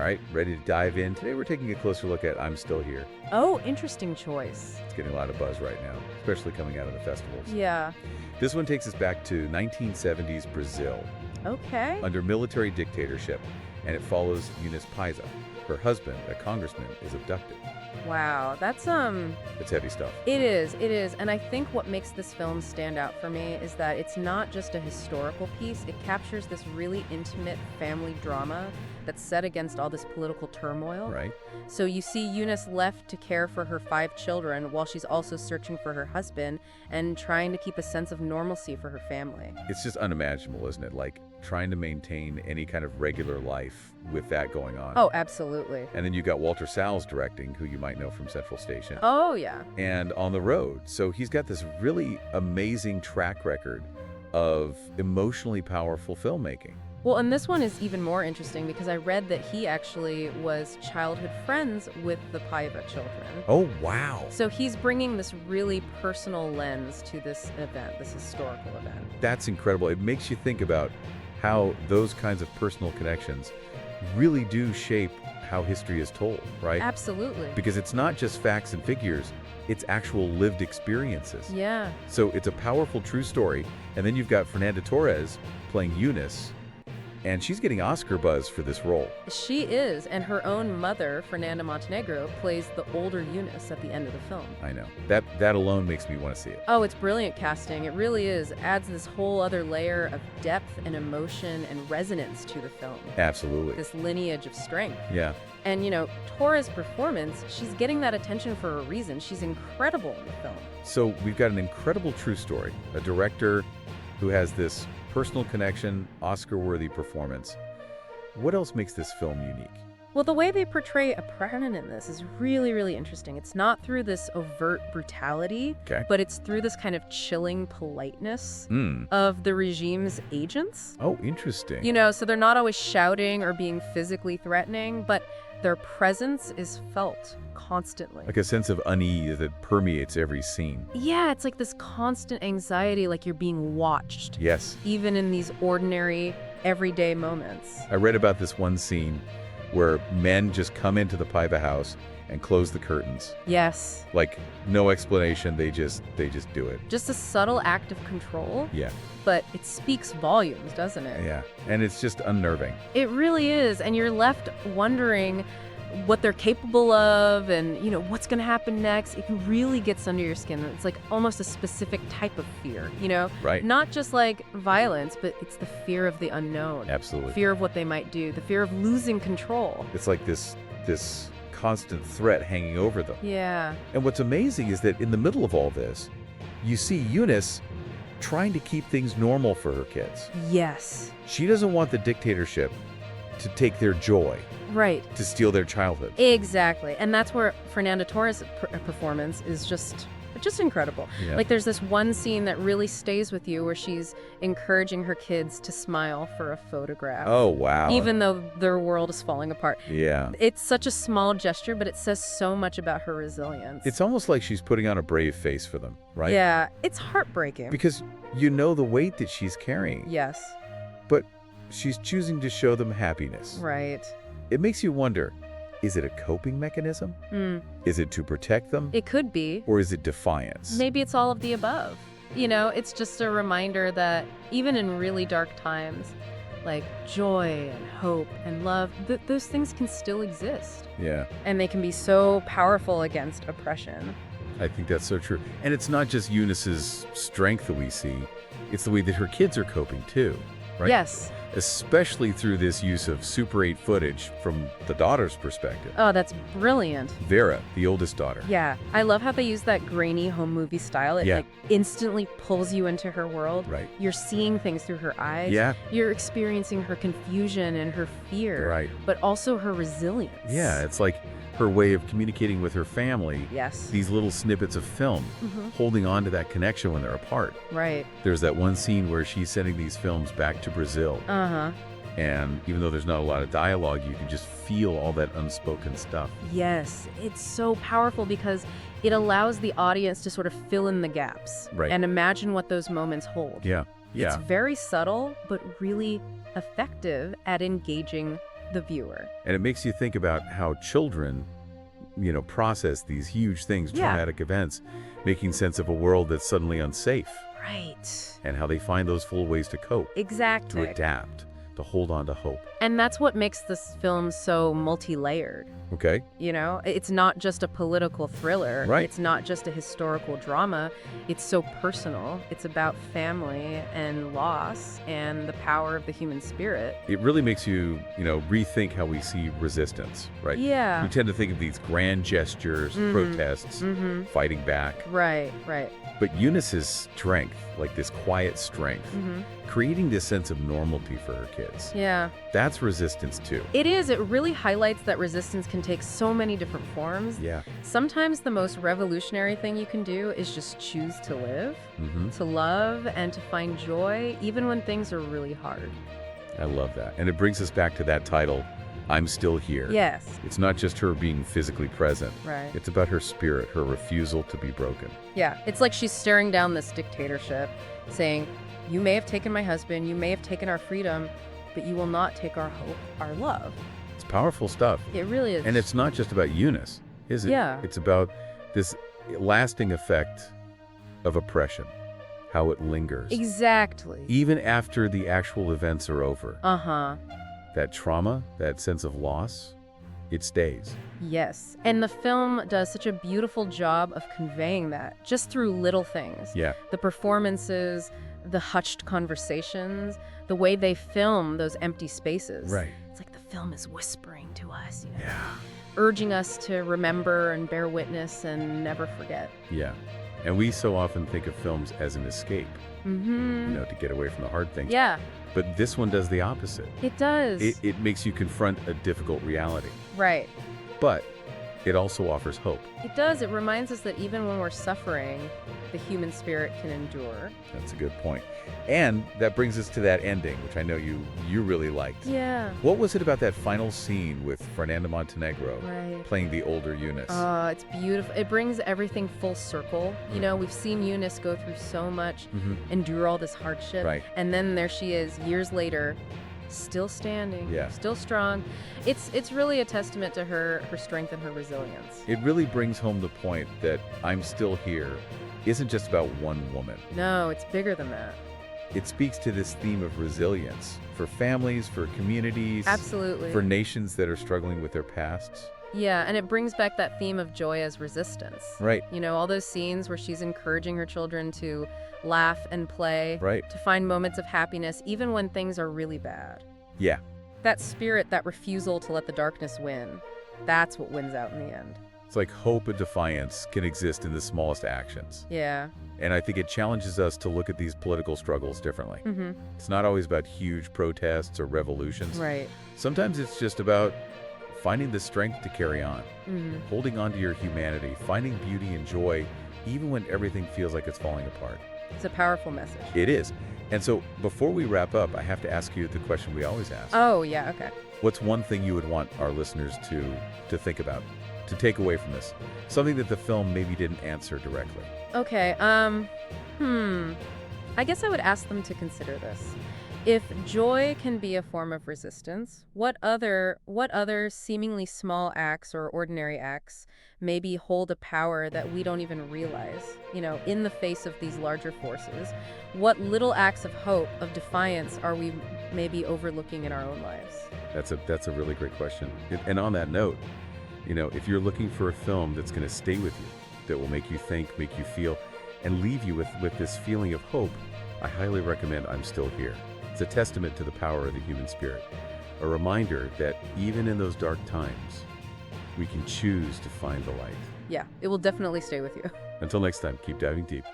All right, ready to dive in? Today we're taking a closer look at I'm Still Here. Oh, interesting choice. It's getting a lot of buzz right now, especially coming out of the festivals. Yeah. This one takes us back to 1970s Brazil, Okay. under military dictatorship, and it follows Eunice Paiza. Her husband, a congressman, is abducted. Wow. That's It's heavy stuff. It is. And I think what makes this film stand out for me is that it's not just a historical piece. It captures this really intimate family drama that's set against all this political turmoil. Right. So you see Eunice left to care for her 5 children while she's also searching for her husband and trying to keep a sense of normalcy for her family. It's just unimaginable, isn't it? Like trying to maintain any kind of regular life with that going on. Oh, absolutely. And then you got Walter Salles directing, who you might know from Central Station. Oh, yeah. And On the Road. So he's got this really amazing track record of emotionally powerful filmmaking. Well, and this one is even more interesting because I read that he actually was childhood friends with the Paiva children. Oh, wow. So he's bringing this really personal lens to this event, this historical event. That's incredible. It makes you think about how those kinds of personal connections really do shape how history is told, right? Absolutely. Because it's not just facts and figures, it's actual lived experiences. Yeah. So it's a powerful true story. And then you've got Fernanda Torres playing Eunice, and she's getting Oscar buzz for this role. She is, and her own mother, Fernanda Montenegro, plays the older Eunice at the end of the film. I know. That alone makes me want to see it. Oh, it's brilliant casting. It really is. It adds this whole other layer of depth and emotion and resonance to the film. Absolutely. This lineage of strength. Yeah. And, Torres' performance, she's getting that attention for a reason. She's incredible in the film. So we've got an incredible true story, a director who has this personal connection, Oscar-worthy performance. What else makes this film unique? Well, the way they portray a president in this is really, really interesting. It's not through this overt brutality, Okay. but it's through this kind of chilling politeness of the regime's agents. Oh, interesting. So they're not always shouting or being physically threatening, but their presence is felt constantly. Like a sense of unease that permeates every scene. Yeah, it's like this constant anxiety, like you're being watched. Yes. Even in these ordinary, everyday moments. I read about this one scene where men just come into the Paiva house and close the curtains. Yes. Like, no explanation, they just do it. Just a subtle act of control, Yeah. but it speaks volumes, doesn't it? Yeah. And it's just unnerving. It really is, and you're left wondering what they're capable of and, what's going to happen next. It really gets under your skin. It's like almost a specific type of fear, Right. Not just like violence, but it's the fear of the unknown. Absolutely. Fear of what they might do, the fear of losing control. It's like this constant threat hanging over them. Yeah. And what's amazing is that in the middle of all this, you see Eunice trying to keep things normal for her kids. Yes. She doesn't want the dictatorship to take their joy, Right. to steal their childhood. Exactly. And that's where Fernanda Torres' performance is just incredible. Yeah. Like there's this one scene that really stays with you where she's encouraging her kids to smile for a photograph. Oh, wow. Even though their world is falling apart. Yeah. It's such a small gesture, but it says so much about her resilience. It's almost like she's putting on a brave face for them, right? Yeah, it's heartbreaking. Because you know the weight that she's carrying. Yes. But she's choosing to show them happiness. Right. It makes you wonder, is it a coping mechanism? Is it to protect them? It could be. Or is it defiance? Maybe it's all of the above. It's just a reminder that even in really dark times, like joy and hope and love, those things can still exist. Yeah. And they can be so powerful against oppression. I think that's so true. And it's not just Eunice's strength that we see, it's the way that her kids are coping too, right? Yes. Especially through this use of Super 8 footage from the daughter's perspective. Oh, that's brilliant. Vera, the oldest daughter. Yeah. I love how they use that grainy home movie style. It Yeah. instantly pulls you into her world. Right. You're seeing things through her eyes. Yeah. You're experiencing her confusion and her fear. Right. But also her resilience. Yeah, it's like her way of communicating with her family. Yes. These little snippets of film, holding on to that connection when they're apart. Right. There's that one scene where she's sending these films back to Brazil. Uh-huh. And even though there's not a lot of dialogue, you can just feel all that unspoken stuff. Yes, it's so powerful because it allows the audience to sort of fill in the gaps Right. and imagine what those moments hold. Yeah. Yeah. It's very subtle, but really effective at engaging the viewer. And it makes you think about how children, process these huge things, Yeah. traumatic events, making sense of a world that's suddenly unsafe, Right. and how they find those full ways to cope, Exactly. to adapt, to hold on to hope. And that's what makes this film so multi-layered. Okay? It's not just a political thriller. Right. It's not just a historical drama. It's so personal. It's about family and loss and the power of the human spirit. It really makes you, rethink how we see resistance, right? Yeah. We tend to think of these grand gestures, protests, fighting back. Right. But Eunice's strength, like this quiet strength, creating this sense of normalcy for her kids, Yeah. that's resistance too. It is. It really highlights that resistance can take so many different forms. Yeah. Sometimes the most revolutionary thing you can do is just choose to live, to love, and to find joy, even when things are really hard. I love that. And it brings us back to that title, I'm Still Here. Yes. It's not just her being physically present. Right. It's about her spirit, her refusal to be broken. Yeah. It's like she's staring down this dictatorship, saying, you may have taken my husband, you may have taken our freedom, but you will not take our hope, our love. It's powerful stuff. It really is. And it's not just about Eunice, is it? Yeah. It's about this lasting effect of oppression, how it lingers. Exactly. Even after the actual events are over. Uh-huh. That trauma, that sense of loss, it stays. Yes. And the film does such a beautiful job of conveying that, just through little things. Yeah. The performances, the hushed conversations, the way they film those empty spaces. Right. It's like the film is whispering to us, Yeah. urging us to remember and bear witness and never forget. Yeah. And we so often think of films as an escape, to get away from the hard things. Yeah, But this one does the opposite. it does. It makes you confront a difficult reality. Right. But it also offers hope. It does. It reminds us that even when we're suffering, the human spirit can endure. That's a good point. And that brings us to that ending, which I know you really liked. Yeah. What was it about that final scene with Fernanda Montenegro Right. playing the older Eunice? It's beautiful. It brings everything full circle. We've seen Eunice go through so much, endure all this hardship. Right. And then there she is, years later, still standing, Yeah. still strong. It's really a testament to her strength and her resilience. It really brings home the point that I'm Still Here isn't just about one woman. No, it's bigger than that. It speaks to this theme of resilience for families, for communities, Absolutely. for nations that are struggling with their pasts. Yeah, and it brings back that theme of joy as resistance. Right. All those scenes where she's encouraging her children to laugh and play, Right. to find moments of happiness even when things are really bad. Yeah. That spirit, that refusal to let the darkness win, that's what wins out in the end. It's like hope and defiance can exist in the smallest actions. Yeah. And I think it challenges us to look at these political struggles differently. Mm-hmm. It's not always about huge protests or revolutions. Right. Sometimes it's just about finding the strength to carry on, Mm-hmm. holding on to your humanity, finding beauty and joy, even when everything feels like it's falling apart. It's a powerful message. It is. And so before we wrap up, I have to ask you the question we always ask. Oh, yeah, okay. What's one thing you would want our listeners to think about, to take away from this? Something that the film maybe didn't answer directly. Okay, I guess I would ask them to consider this. If joy can be a form of resistance, what other seemingly small acts or ordinary acts maybe hold a power that we don't even realize? In the face of these larger forces, what little acts of hope, of defiance are we maybe overlooking in our own lives? That's a really great question. And on that note, if you're looking for a film that's going to stay with you, that will make you think, make you feel, and leave you with this feeling of hope, I highly recommend I'm Still Here. It's a testament to the power of the human spirit, a reminder that even in those dark times, we can choose to find the light. Yeah, it will definitely stay with you. Until next time, keep diving deep.